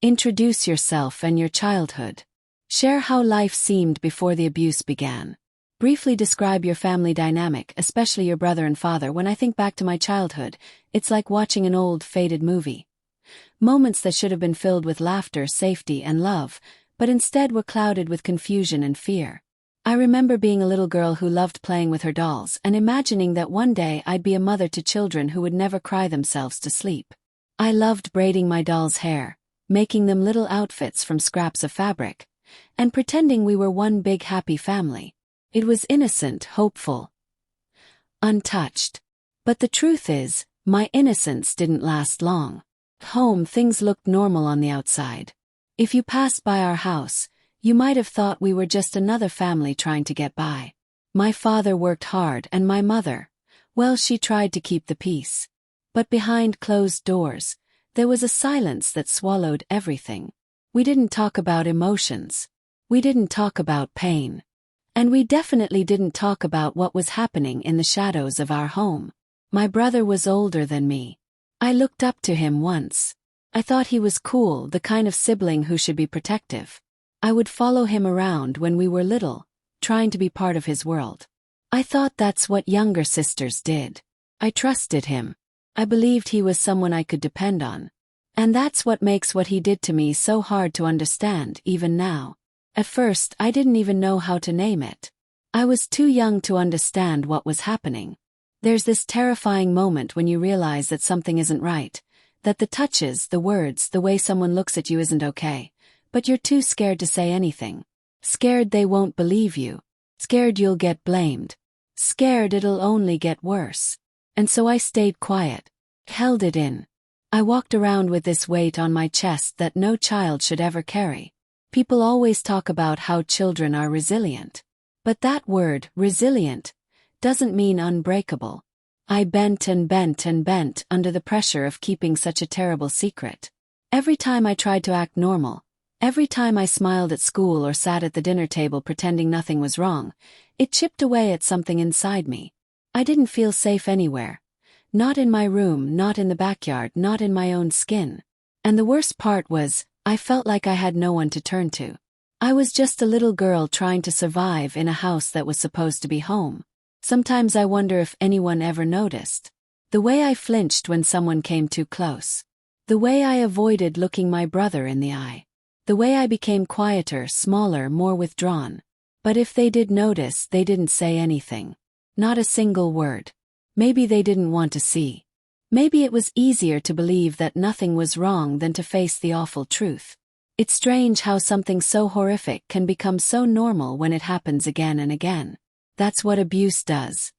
Introduce yourself and your childhood. Share how life seemed before the abuse began. Briefly describe your family dynamic, especially your brother and father. When I think back to my childhood, it's like watching an old, faded movie. Moments that should have been filled with laughter, safety, and love, but instead were clouded with confusion and fear. I remember being a little girl who loved playing with her dolls and imagining that one day I'd be a mother to children who would never cry themselves to sleep. I loved braiding my dolls' hair, making them little outfits from scraps of fabric, and pretending we were one big happy family. It was innocent, hopeful, untouched. But the truth is, my innocence didn't last long. At home, things looked normal on the outside. If you passed by our house, you might have thought we were just another family trying to get by. My father worked hard and my mother, well, she tried to keep the peace. But behind closed doors, there was a silence that swallowed everything. We didn't talk about emotions. We didn't talk about pain. And we definitely didn't talk about what was happening in the shadows of our home. My brother was older than me. I looked up to him once. I thought he was cool, the kind of sibling who should be protective. I would follow him around when we were little, trying to be part of his world. I thought that's what younger sisters did. I trusted him. I believed he was someone I could depend on. And that's what makes what he did to me so hard to understand, even now. At first, I didn't even know how to name it. I was too young to understand what was happening. There's this terrifying moment when you realize that something isn't right, that the touches, the words, the way someone looks at you isn't okay. But you're too scared to say anything. Scared they won't believe you. Scared you'll get blamed. Scared it'll only get worse. And so I stayed quiet. Held it in. I walked around with this weight on my chest that no child should ever carry. People always talk about how children are resilient. But that word, resilient, doesn't mean unbreakable. I bent and bent and bent under the pressure of keeping such a terrible secret. Every time I tried to act normal, every time I smiled at school or sat at the dinner table pretending nothing was wrong, it chipped away at something inside me. I didn't feel safe anywhere. Not in my room, not in the backyard, not in my own skin. And the worst part was, I felt like I had no one to turn to. I was just a little girl trying to survive in a house that was supposed to be home. Sometimes I wonder if anyone ever noticed. The way I flinched when someone came too close. The way I avoided looking my brother in the eye. The way I became quieter, smaller, more withdrawn. But if they did notice, they didn't say anything. Not a single word. Maybe they didn't want to see. Maybe it was easier to believe that nothing was wrong than to face the awful truth. It's strange how something so horrific can become so normal when it happens again and again. That's what abuse does.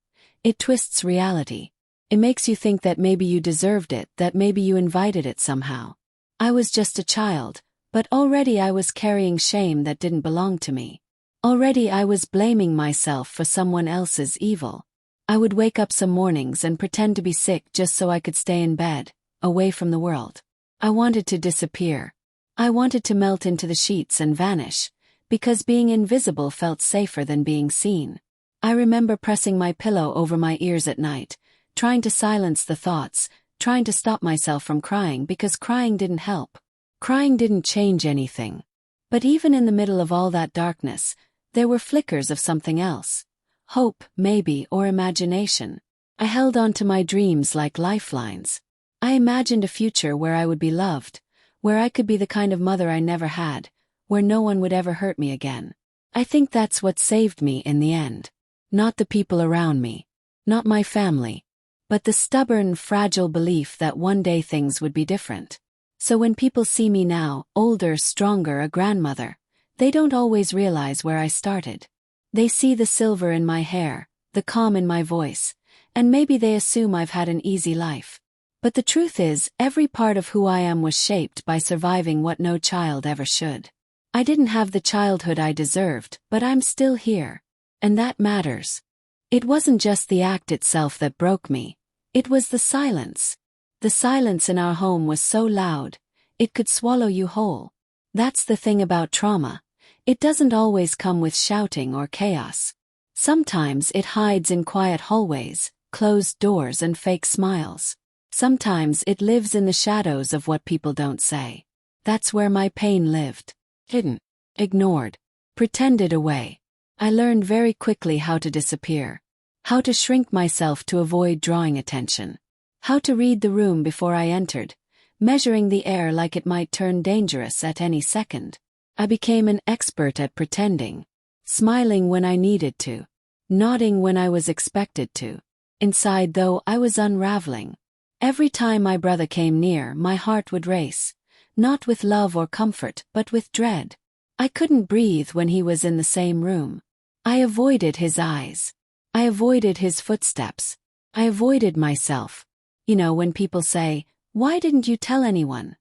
It twists reality. It makes you think that maybe you deserved it, that maybe you invited it somehow. I was just a child. But already I was carrying shame that didn't belong to me. Already I was blaming myself for someone else's evil. I would wake up some mornings and pretend to be sick just so I could stay in bed, away from the world. I wanted to disappear. I wanted to melt into the sheets and vanish, because being invisible felt safer than being seen. I remember pressing my pillow over my ears at night, trying to silence the thoughts, trying to stop myself from crying because crying didn't help. Crying didn't change anything. But even in the middle of all that darkness, there were flickers of something else. Hope, maybe, or imagination. I held on to my dreams like lifelines. I imagined a future where I would be loved, where I could be the kind of mother I never had, where no one would ever hurt me again. I think that's what saved me in the end. Not the people around me. Not my family. But the stubborn, fragile belief that one day things would be different. So when people see me now, older, stronger, a grandmother, they don't always realize where I started. They see the silver in my hair, the calm in my voice, and maybe they assume I've had an easy life. But the truth is, every part of who I am was shaped by surviving what no child ever should. I didn't have the childhood I deserved, but I'm still here. And that matters. It wasn't just the act itself that broke me. It was the silence. The silence in our home was so loud, it could swallow you whole. That's the thing about trauma. It doesn't always come with shouting or chaos. Sometimes it hides in quiet hallways, closed doors and fake smiles. Sometimes it lives in the shadows of what people don't say. That's where my pain lived. Hidden, ignored, pretended away. I learned very quickly how to disappear. How to shrink myself to avoid drawing attention. How to read the room before I entered, measuring the air like it might turn dangerous at any second. I became an expert at pretending. Smiling when I needed to. Nodding when I was expected to. Inside, though, I was unraveling. Every time my brother came near, my heart would race. Not with love or comfort, but with dread. I couldn't breathe when he was in the same room. I avoided his eyes. I avoided his footsteps. I avoided myself. You know, when people say, "Why didn't you tell anyone?"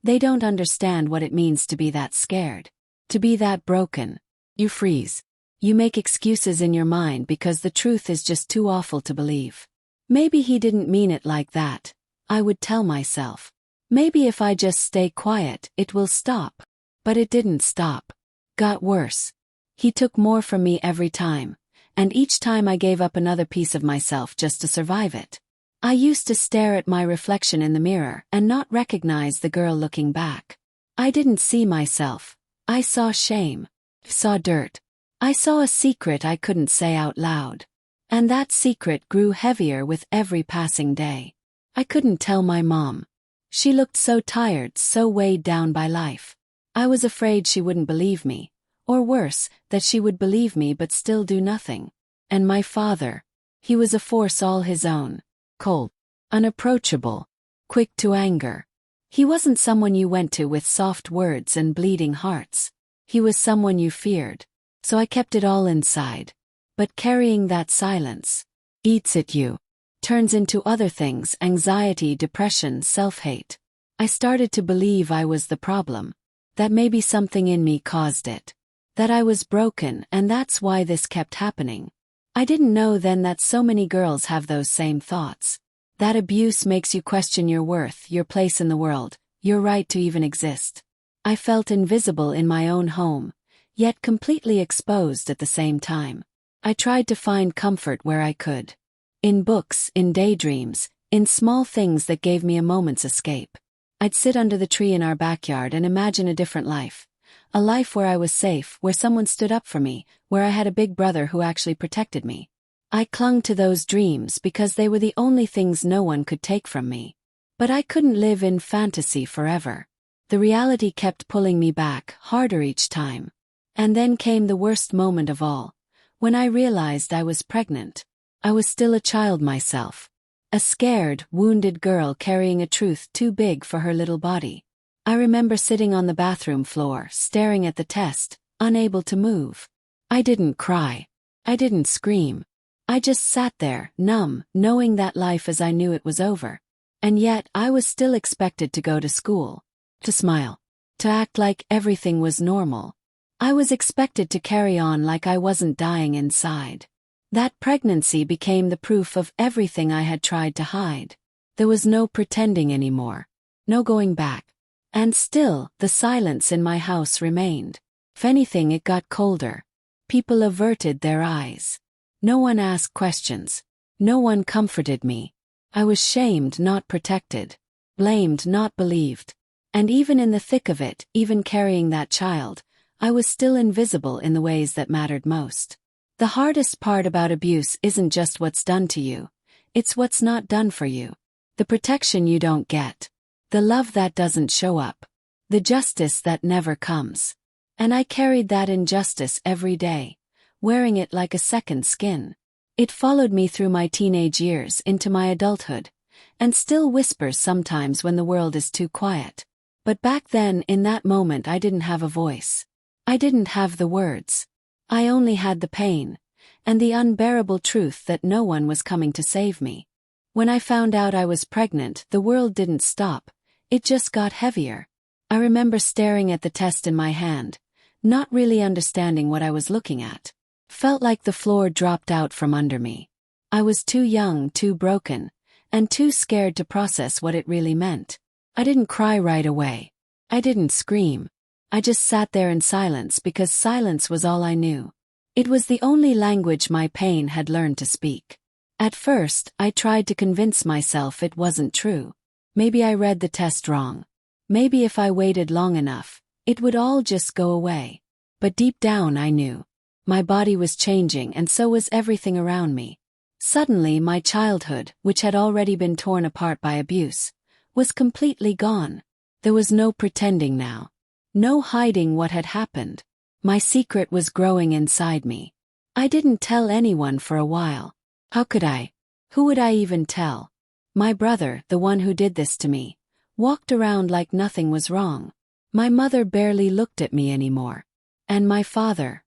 They don't understand what it means to be that scared. To be that broken. You freeze. You make excuses in your mind because the truth is just too awful to believe. Maybe he didn't mean it like that, I would tell myself. Maybe if I just stay quiet, it will stop. But it didn't stop. Got worse. He took more from me every time, and each time I gave up another piece of myself just to survive it. I used to stare at my reflection in the mirror and not recognize the girl looking back. I didn't see myself. I saw shame. Saw dirt. I saw a secret I couldn't say out loud. And that secret grew heavier with every passing day. I couldn't tell my mom. She looked so tired, so weighed down by life. I was afraid she wouldn't believe me. Or worse, that she would believe me but still do nothing. And my father. He was a force all his own. Cold. Unapproachable. Quick to anger. He wasn't someone you went to with soft words and bleeding hearts. He was someone you feared. So I kept it all inside. But carrying that silence eats at you. Turns into other things: anxiety, depression, self-hate. I started to believe I was the problem. That maybe something in me caused it. That I was broken and that's why this kept happening. I didn't know then that so many girls have those same thoughts. That abuse makes you question your worth, your place in the world, your right to even exist. I felt invisible in my own home, yet completely exposed at the same time. I tried to find comfort where I could. In books, in daydreams, in small things that gave me a moment's escape. I'd sit under the tree in our backyard and imagine a different life. A life where I was safe, where someone stood up for me, where I had a big brother who actually protected me. I clung to those dreams because they were the only things no one could take from me. But I couldn't live in fantasy forever. The reality kept pulling me back, harder each time. And then came the worst moment of all. When I realized I was pregnant. I was still a child myself. A scared, wounded girl carrying a truth too big for her little body. I remember sitting on the bathroom floor, staring at the test, unable to move. I didn't cry. I didn't scream. I just sat there, numb, knowing that life as I knew it was over. And yet, I was still expected to go to school. To smile. To act like everything was normal. I was expected to carry on like I wasn't dying inside. That pregnancy became the proof of everything I had tried to hide. There was no pretending anymore. No going back. And still, the silence in my house remained. If anything, it got colder. People averted their eyes. No one asked questions. No one comforted me. I was shamed, not protected. Blamed, not believed. And even in the thick of it, even carrying that child, I was still invisible in the ways that mattered most. The hardest part about abuse isn't just what's done to you. It's what's not done for you. The protection you don't get. The love that doesn't show up. The justice that never comes. And I carried that injustice every day, wearing it like a second skin. It followed me through my teenage years into my adulthood, and still whispers sometimes when the world is too quiet. But back then, in that moment, I didn't have a voice. I didn't have the words. I only had the pain, and the unbearable truth that no one was coming to save me. When I found out I was pregnant, the world didn't stop, it just got heavier. I remember staring at the test in my hand, not really understanding what I was looking at. Felt like the floor dropped out from under me. I was too young, too broken, and too scared to process what it really meant. I didn't cry right away. I didn't scream. I just sat there in silence because silence was all I knew. It was the only language my pain had learned to speak. At first, I tried to convince myself it wasn't true. Maybe I read the test wrong. Maybe if I waited long enough, it would all just go away. But deep down I knew. My body was changing and so was everything around me. Suddenly my childhood, which had already been torn apart by abuse, was completely gone. There was no pretending now. No hiding what had happened. My secret was growing inside me. I didn't tell anyone for a while. How could I? Who would I even tell? My brother, the one who did this to me, walked around like nothing was wrong. My mother barely looked at me anymore. And my father?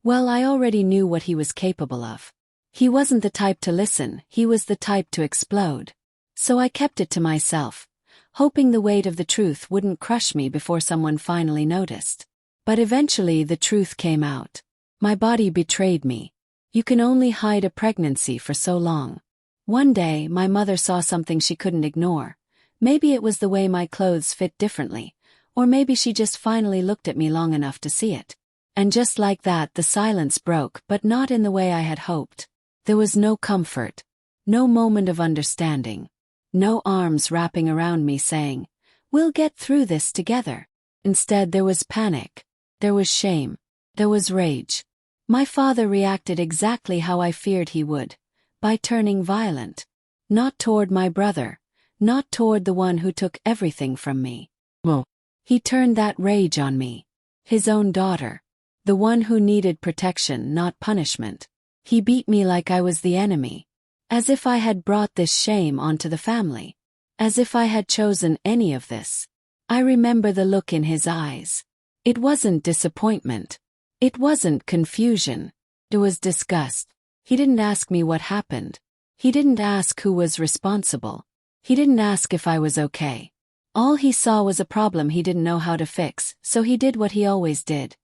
Well, I already knew what he was capable of. He wasn't the type to listen, he was the type to explode. So I kept it to myself, hoping the weight of the truth wouldn't crush me before someone finally noticed. But eventually the truth came out. My body betrayed me. You can only hide a pregnancy for so long. One day, my mother saw something she couldn't ignore. Maybe it was the way my clothes fit differently, or maybe she just finally looked at me long enough to see it. And just like that, the silence broke, but not in the way I had hoped. There was no comfort, no moment of understanding, no arms wrapping around me saying, "We'll get through this together." Instead, there was panic, there was shame, there was rage. My father reacted exactly how I feared he would, by turning violent. Not toward my brother, not toward the one who took everything from me. No. He turned that rage on me, his own daughter. The one who needed protection, not punishment. He beat me like I was the enemy. As if I had brought this shame onto the family. As if I had chosen any of this. I remember the look in his eyes. It wasn't disappointment. It wasn't confusion. It was disgust. He didn't ask me what happened. He didn't ask who was responsible. He didn't ask if I was okay. All he saw was a problem he didn't know how to fix, so he did what he always did.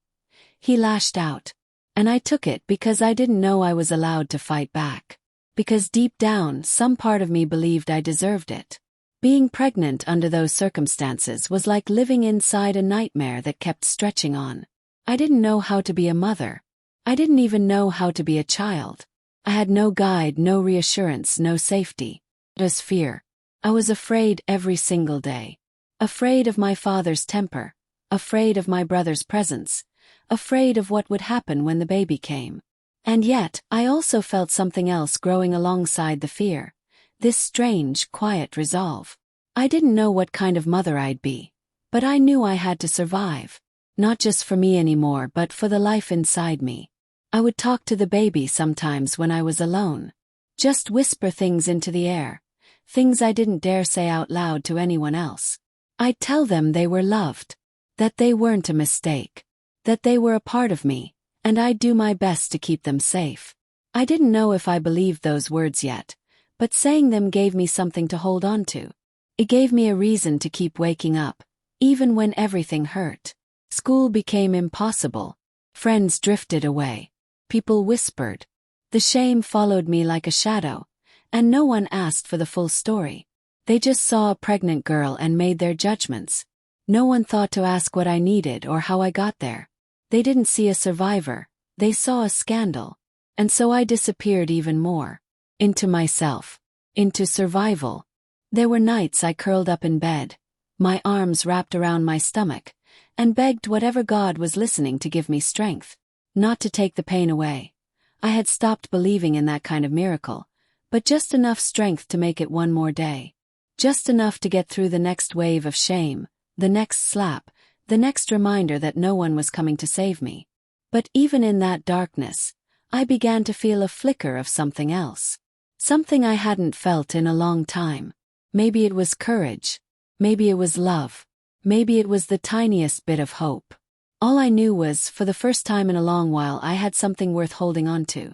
He lashed out. And I took it because I didn't know I was allowed to fight back. Because deep down, some part of me believed I deserved it. Being pregnant under those circumstances was like living inside a nightmare that kept stretching on. I didn't know how to be a mother. I didn't even know how to be a child. I had no guide, no reassurance, no safety. It was fear. I was afraid every single day. Afraid of my father's temper. Afraid of my brother's presence. Afraid of what would happen when the baby came. And yet, I also felt something else growing alongside the fear. This strange, quiet resolve. I didn't know what kind of mother I'd be. But I knew I had to survive. Not just for me anymore, but for the life inside me. I would talk to the baby sometimes when I was alone. Just whisper things into the air. Things I didn't dare say out loud to anyone else. I'd tell them they were loved. That they weren't a mistake. That they were a part of me, and I'd do my best to keep them safe. I didn't know if I believed those words yet, but saying them gave me something to hold on to. It gave me a reason to keep waking up, even when everything hurt. School became impossible. Friends drifted away. People whispered. The shame followed me like a shadow, and no one asked for the full story. They just saw a pregnant girl and made their judgments. No one thought to ask what I needed or how I got there. They didn't see a survivor, they saw a scandal. And so I disappeared even more. Into myself. Into survival. There were nights I curled up in bed, my arms wrapped around my stomach, and begged whatever God was listening to give me strength. Not to take the pain away. I had stopped believing in that kind of miracle, but just enough strength to make it one more day. Just enough to get through the next wave of shame, the next slap, the next reminder that no one was coming to save me. But even in that darkness, I began to feel a flicker of something else. Something I hadn't felt in a long time. Maybe it was courage. Maybe it was love. Maybe it was the tiniest bit of hope. All I knew was, for the first time in a long while, I had something worth holding on to.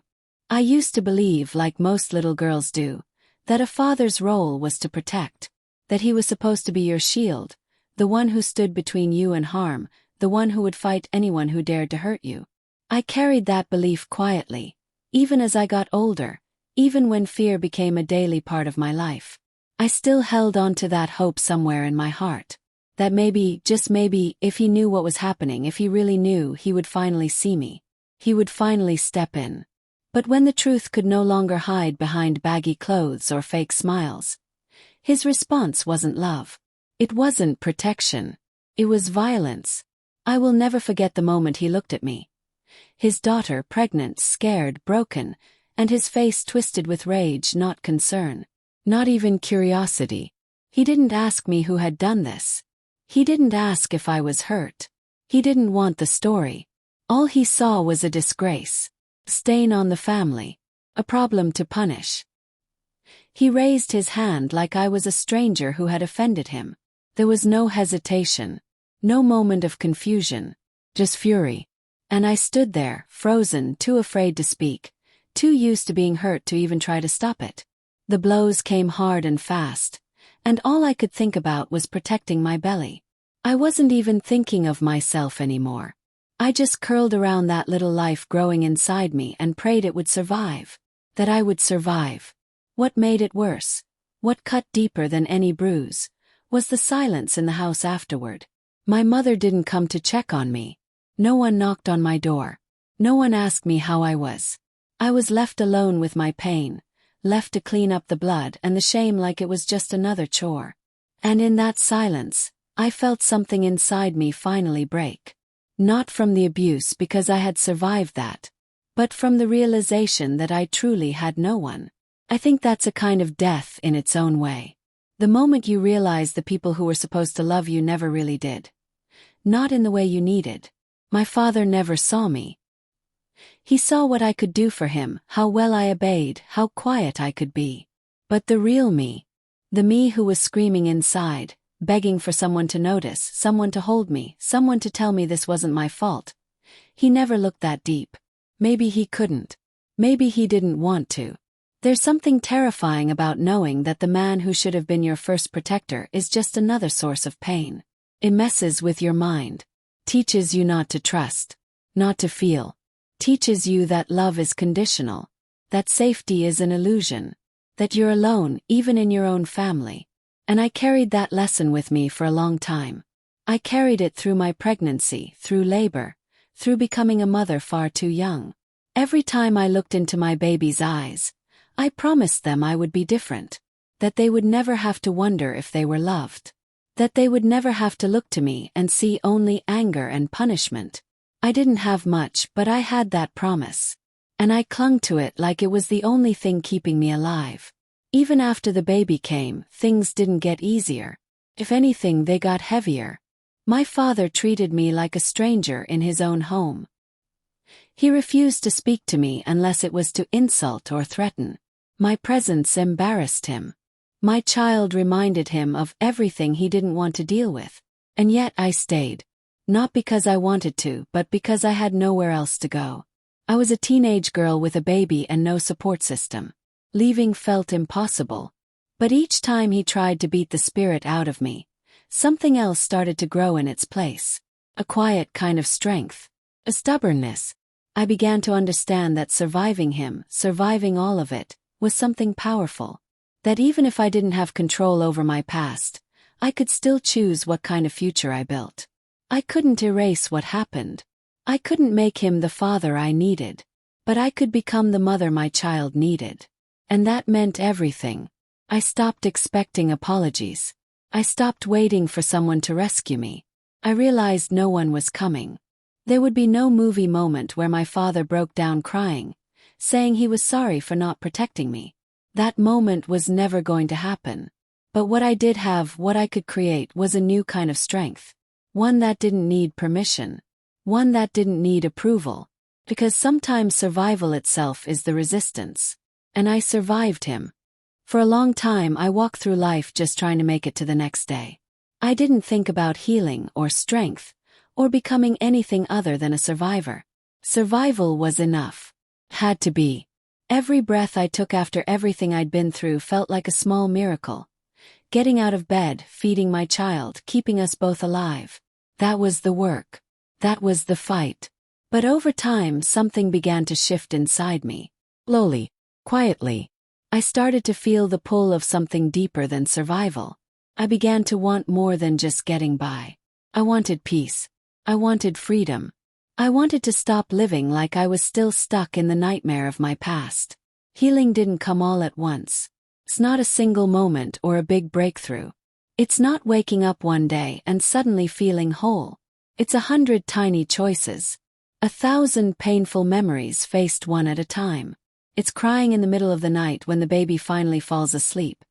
I used to believe, like most little girls do, that a father's role was to protect, that he was supposed to be your shield, the one who stood between you and harm, the one who would fight anyone who dared to hurt you. I carried that belief quietly, even as I got older, even when fear became a daily part of my life. I still held on to that hope somewhere in my heart. That maybe, just maybe, if he knew what was happening, if he really knew, he would finally see me. He would finally step in. But when the truth could no longer hide behind baggy clothes or fake smiles, his response wasn't love. It wasn't protection. It was violence. I will never forget the moment he looked at me. His daughter, pregnant, scared, broken, and his face twisted with rage, not concern. Not even curiosity. He didn't ask me who had done this. He didn't ask if I was hurt. He didn't want the story. All he saw was a disgrace. Stain on the family. A problem to punish. He raised his hand like I was a stranger who had offended him. There was no hesitation. No moment of confusion. Just fury. And I stood there, frozen, too afraid to speak, too used to being hurt to even try to stop it. The blows came hard and fast, and all I could think about was protecting my belly. I wasn't even thinking of myself anymore. I just curled around that little life growing inside me and prayed it would survive. That I would survive. What made it worse, what cut deeper than any bruise, was the silence in the house afterward. My mother didn't come to check on me. No one knocked on my door. No one asked me how I was. I was left alone with my pain, left to clean up the blood and the shame like it was just another chore. And in that silence, I felt something inside me finally break. Not from the abuse because I had survived that, but from the realization that I truly had no one. I think that's a kind of death in its own way. The moment you realize the people who were supposed to love you never really did. Not in the way you needed. My father never saw me. He saw what I could do for him, how well I obeyed, how quiet I could be. But the real me, the me who was screaming inside, begging for someone to notice, someone to hold me, someone to tell me this wasn't my fault, he never looked that deep. Maybe he couldn't. Maybe he didn't want to. There's something terrifying about knowing that the man who should have been your first protector is just another source of pain. It messes with your mind. Teaches you not to trust, not to feel. Teaches you that love is conditional, that safety is an illusion, that you're alone even in your own family. And I carried that lesson with me for a long time. I carried it through my pregnancy, through labor, through becoming a mother far too young. Every time I looked into my baby's eyes, I promised them I would be different, that they would never have to wonder if they were loved. That they would never have to look to me and see only anger and punishment. I didn't have much, but I had that promise. And I clung to it like it was the only thing keeping me alive. Even after the baby came, things didn't get easier. If anything, they got heavier. My father treated me like a stranger in his own home. He refused to speak to me unless it was to insult or threaten. My presence embarrassed him. My child reminded him of everything he didn't want to deal with. And yet I stayed. Not because I wanted to, but because I had nowhere else to go. I was a teenage girl with a baby and no support system. Leaving felt impossible. But each time he tried to beat the spirit out of me, something else started to grow in its place. A quiet kind of strength. A stubbornness. I began to understand that surviving him, surviving all of it, was something powerful. That even if I didn't have control over my past, I could still choose what kind of future I built. I couldn't erase what happened. I couldn't make him the father I needed. But I could become the mother my child needed. And that meant everything. I stopped expecting apologies. I stopped waiting for someone to rescue me. I realized no one was coming. There would be no movie moment where my father broke down crying, saying he was sorry for not protecting me. That moment was never going to happen. But what I did have, what I could create, was a new kind of strength. One that didn't need permission. One that didn't need approval. Because sometimes survival itself is the resistance. And I survived him. For a long time I walked through life just trying to make it to the next day. I didn't think about healing or strength, or becoming anything other than a survivor. Survival was enough. Had to be. Every breath I took after everything I'd been through felt like a small miracle. Getting out of bed, feeding my child, keeping us both alive. That was the work. That was the fight. But over time something began to shift inside me. Slowly, quietly. I started to feel the pull of something deeper than survival. I began to want more than just getting by. I wanted peace. I wanted freedom. I wanted to stop living like I was still stuck in the nightmare of my past. Healing didn't come all at once. It's not a single moment or a big breakthrough. It's not waking up one day and suddenly feeling whole. It's 100 tiny choices. 1,000 painful memories faced one at a time. It's crying in the middle of the night when the baby finally falls asleep,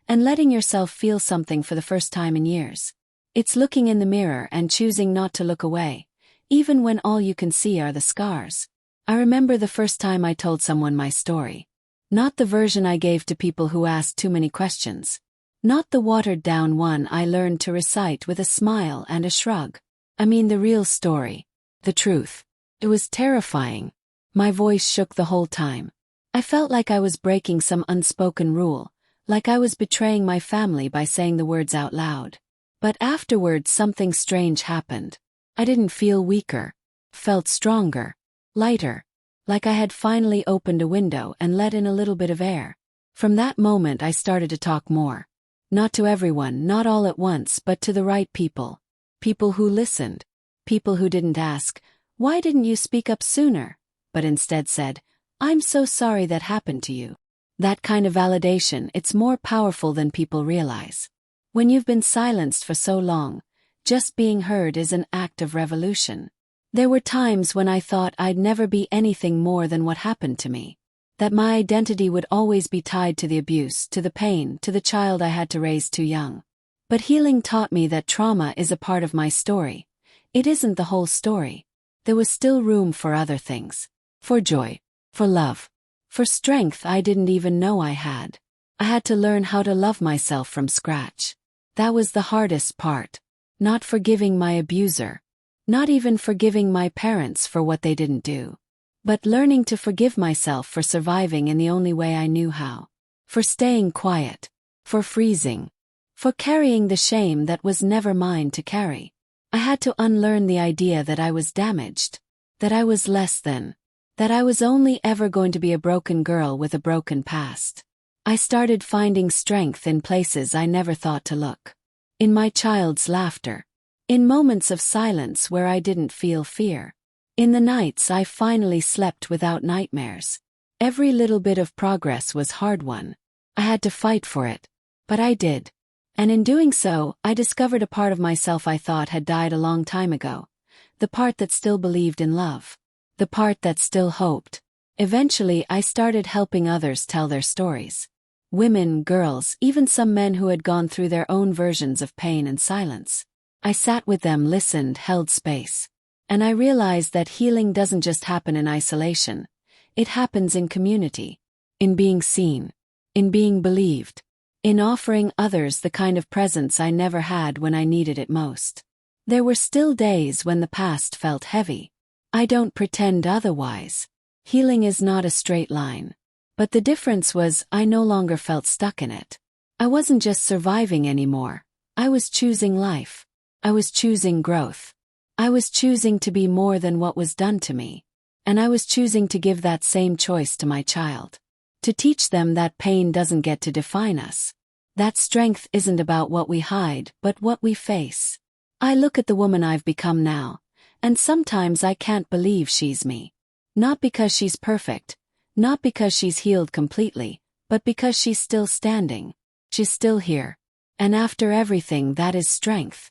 and letting yourself feel something for the first time in years. It's looking in the mirror and choosing not to look away, even when all you can see are the scars. I remember the first time I told someone my story. Not the version I gave to people who asked too many questions. Not the watered-down one I learned to recite with a smile and a shrug. I mean the real story. The truth. It was terrifying. My voice shook the whole time. I felt like I was breaking some unspoken rule, like I was betraying my family by saying the words out loud. But afterwards something strange happened. I didn't feel weaker. Felt stronger. Lighter. Like I had finally opened a window and let in a little bit of air. From that moment I started to talk more. Not to everyone, not all at once, but to the right people. People who listened. People who didn't ask, "Why didn't you speak up sooner?" but instead said, "I'm so sorry that happened to you." That kind of validation, it's more powerful than people realize. When you've been silenced for so long, just being heard is an act of revolution. There were times when I thought I'd never be anything more than what happened to me. That my identity would always be tied to the abuse, to the pain, to the child I had to raise too young. But healing taught me that trauma is a part of my story. It isn't the whole story. There was still room for other things. For joy. For love. For strength I didn't even know I had. I had to learn how to love myself from scratch. That was the hardest part. Not forgiving my abuser. Not even forgiving my parents for what they didn't do. But learning to forgive myself for surviving in the only way I knew how. For staying quiet. For freezing. For carrying the shame that was never mine to carry. I had to unlearn the idea that I was damaged. That I was less than. That I was only ever going to be a broken girl with a broken past. I started finding strength in places I never thought to look. In my child's laughter. In moments of silence where I didn't feel fear. In the nights I finally slept without nightmares. Every little bit of progress was hard-won. I had to fight for it. But I did. And in doing so, I discovered a part of myself I thought had died a long time ago. The part that still believed in love. The part that still hoped. Eventually I started helping others tell their stories. Women, girls, even some men who had gone through their own versions of pain and silence. I sat with them, listened, held space. And I realized that healing doesn't just happen in isolation. It happens in community. In being seen. In being believed. In offering others the kind of presence I never had when I needed it most. There were still days when the past felt heavy. I don't pretend otherwise. Healing is not a straight line. But the difference was I no longer felt stuck in it. I wasn't just surviving anymore. I was choosing life. I was choosing growth. I was choosing to be more than what was done to me. And I was choosing to give that same choice to my child. To teach them that pain doesn't get to define us. That strength isn't about what we hide, but what we face. I look at the woman I've become now, and sometimes I can't believe she's me. Not because she's perfect, not because she's healed completely, but because she's still standing. She's still here. And after everything, that is strength.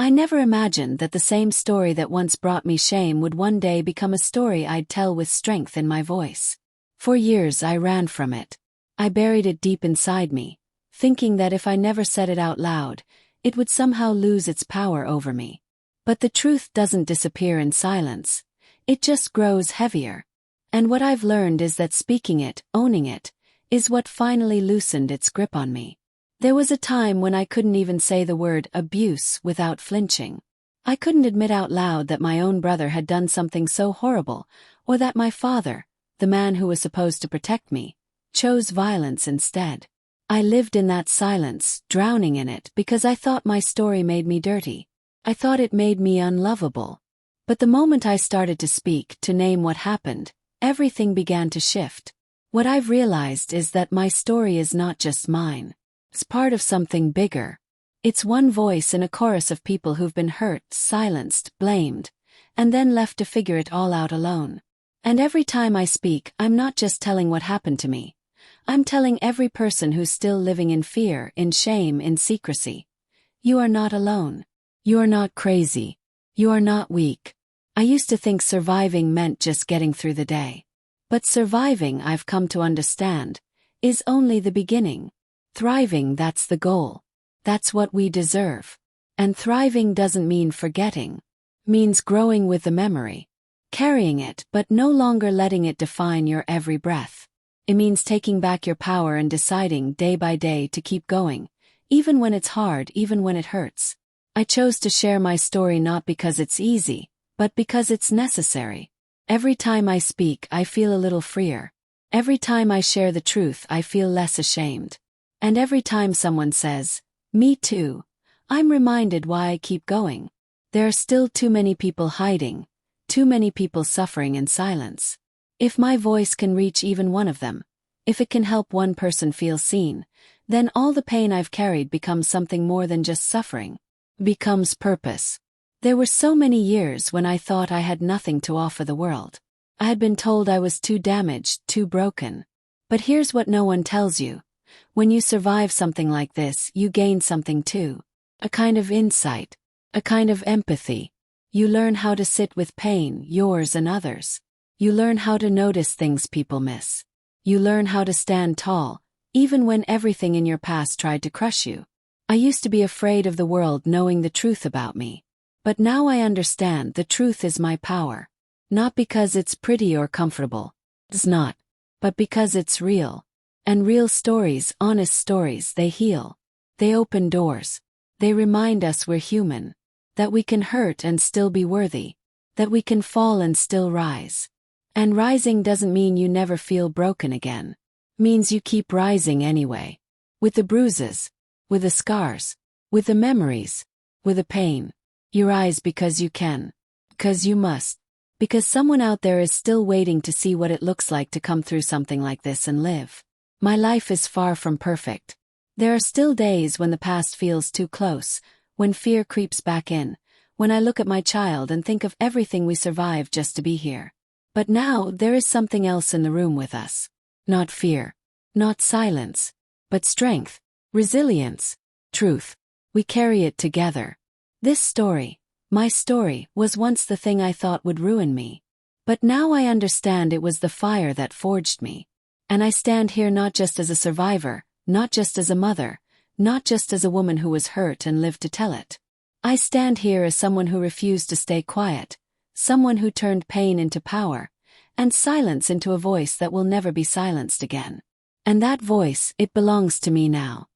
I never imagined that the same story that once brought me shame would one day become a story I'd tell with strength in my voice. For years I ran from it. I buried it deep inside me, thinking that if I never said it out loud, it would somehow lose its power over me. But the truth doesn't disappear in silence. It just grows heavier. And what I've learned is that speaking it, owning it, is what finally loosened its grip on me. There was a time when I couldn't even say the word abuse without flinching. I couldn't admit out loud that my own brother had done something so horrible, or that my father, the man who was supposed to protect me, chose violence instead. I lived in that silence, drowning in it, because I thought my story made me dirty. I thought it made me unlovable. But the moment I started to speak, to name what happened, everything began to shift. What I've realized is that my story is not just mine. It's part of something bigger. It's one voice in a chorus of people who've been hurt, silenced, blamed, and then left to figure it all out alone. And every time I speak, I'm not just telling what happened to me. I'm telling every person who's still living in fear, in shame, in secrecy. You are not alone. You are not crazy. You are not weak. I used to think surviving meant just getting through the day. But surviving, I've come to understand, is only the beginning. Thriving, that's the goal. That's what we deserve. And thriving doesn't mean forgetting. Means growing with the memory. Carrying it, but no longer letting it define your every breath. It means taking back your power and deciding day by day to keep going, even when it's hard, even when it hurts. I chose to share my story not because it's easy, but because it's necessary. Every time I speak, I feel a little freer. Every time I share the truth, I feel less ashamed. And every time someone says, "Me too," I'm reminded why I keep going. There are still too many people hiding, too many people suffering in silence. If my voice can reach even one of them, if it can help one person feel seen, then all the pain I've carried becomes something more than just suffering. Becomes purpose. There were so many years when I thought I had nothing to offer the world. I had been told I was too damaged, too broken. But here's what no one tells you. When you survive something like this, you gain something too. A kind of insight. A kind of empathy. You learn how to sit with pain, yours and others. You learn how to notice things people miss. You learn how to stand tall, even when everything in your past tried to crush you. I used to be afraid of the world knowing the truth about me. But now I understand the truth is my power. Not because it's pretty or comfortable. It's not. But because it's real. And real stories, honest stories, they heal. They open doors. They remind us we're human. That we can hurt and still be worthy. That we can fall and still rise. And rising doesn't mean you never feel broken again. Means you keep rising anyway. With the bruises. With the scars. With the memories. With the pain. You rise because you can. Because you must. Because someone out there is still waiting to see what it looks like to come through something like this and live. My life is far from perfect. There are still days when the past feels too close, when fear creeps back in, when I look at my child and think of everything we survived just to be here. But now there is something else in the room with us. Not fear. Not silence. But strength. Resilience. Truth. We carry it together. This story, my story, was once the thing I thought would ruin me. But now I understand it was the fire that forged me. And I stand here not just as a survivor, not just as a mother, not just as a woman who was hurt and lived to tell it. I stand here as someone who refused to stay quiet, someone who turned pain into power, and silence into a voice that will never be silenced again. And that voice, it belongs to me now.